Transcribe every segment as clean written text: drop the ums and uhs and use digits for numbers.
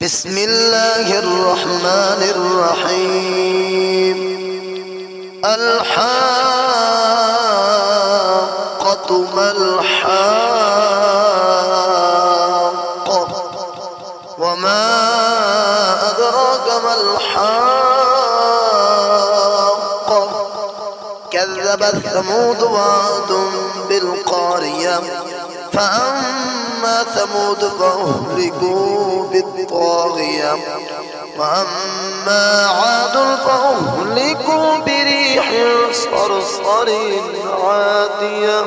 بسم الله الرحمن الرحيم. الحاقة ما الحاقة وما أدراك ما الحاقة كذبت ثمود وعاد بالقارية فأما ثمود فأهلكوا بالطاغية وأما عاد فأهلكوا بريح صرصر عاتية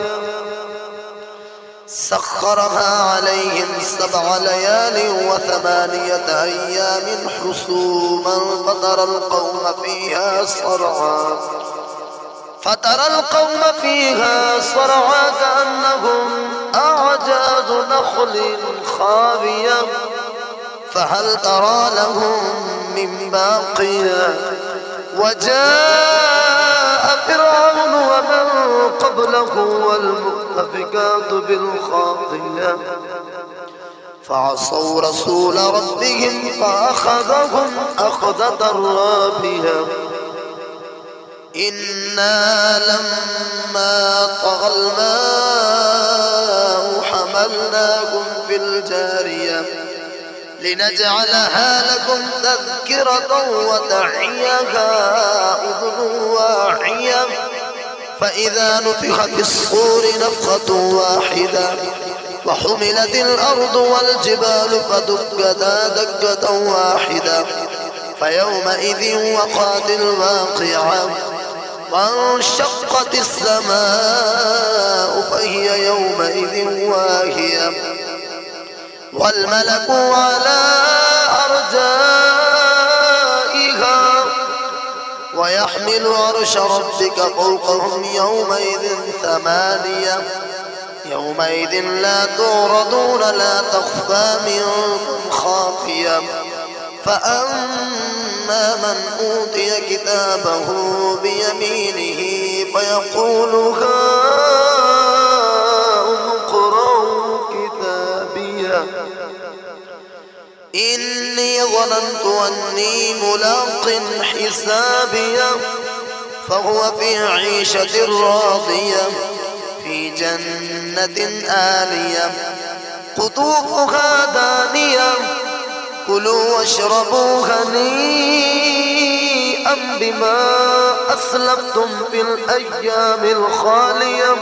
سخرها عليهم 7 ليال و8 أيام حسوما فترى القوم فيها صرعى كأنهم أعجاز نخل خاوية فهل ترى لهم من باقية وجاء فرعون ومن قبله والمؤتفكات بالخاطية فعصوا رسول ربهم فأخذهم أخذة رابية إنا لما طغى الماء حملناكم في الجارية لنجعلها لكم تذكرة وتعيها أذن واعية فإذا نفخ في الصور نفخة واحدة وحملت الأرض والجبال فدكتا دكة واحدة فيومئذ وقعت الواقعة وانشقت السماء فهي يومئذ واهية والملك على أرجائها ويحمل عرش ربك فوقهم يومئذ 8 يومئذ لا تعرضون لا تخفى منكم خافية فأما من أوتي كتابه بيمينه فيقول هاؤم اقرءوا كتابيه إني ظننت أني ملاق حسابيه فهو في عيشة راضية في جنة آلية قطوفها دانية كلوا واشربوا هنيئا بما أسلفتم في الأيام الخالية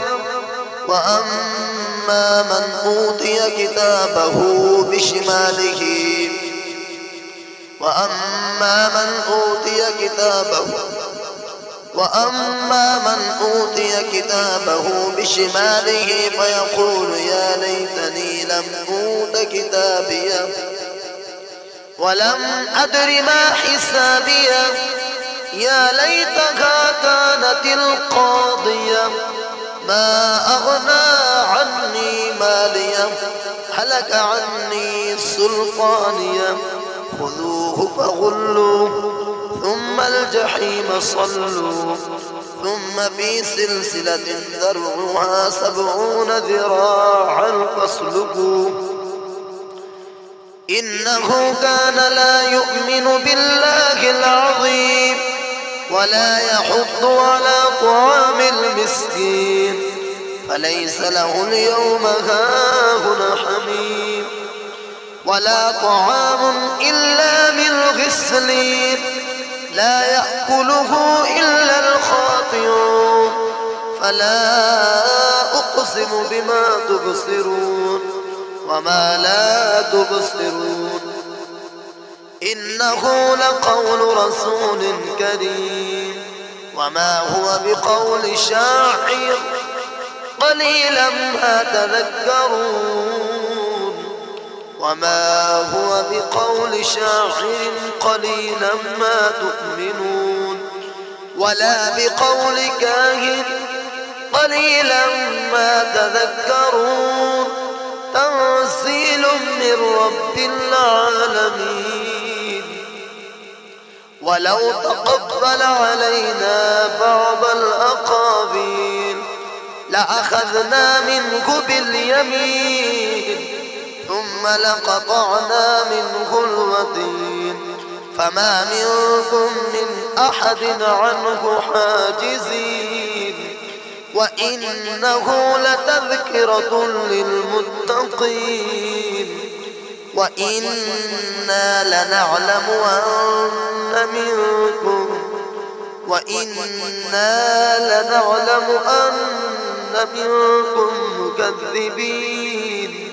وأما من أوتي كتابه بشماله فيقول يا ليتني لم أوت كتابيه ولم أدر ما حسابيه يا ليتها كانت القاضية ما أغنى عني ماليه هلك عني سلطانيه خذوه فغلوه ثم الجحيم صلوه ثم في سلسلة ذرعها 70 ذراعا فاسلكوه إنه كان لا يؤمن بالله العظيم ولا يحض على طعام المسكين فليس له اليوم هاهنا حميم ولا طعام إلا من غسلين لا يأكله إلا الخاطئون فلا أقسم بما تبصرون وما لا تبصرون إنه لقول رسول كريم وما هو بقول شاعر قليلا ما تذكرون وما هو بقول شاعر قليلا ما تؤمنون ولا بقول كاهن قليلا ما تذكرون تنزيل من رب العالمين ولو تقبل علينا بعض الأقاويل لأخذنا منه باليمين ثم لقطعنا منه الوتين فما منكم من أحد عنه حاجزين وإنه لتذكرة للمتقين وإنا لنعلم أن منكم مكذبين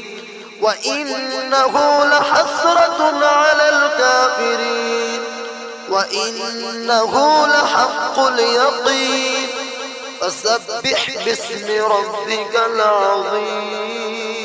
وإنه لحسرة على الكافرين وإنه لحق اليقين فسبح باسم ربك العظيم.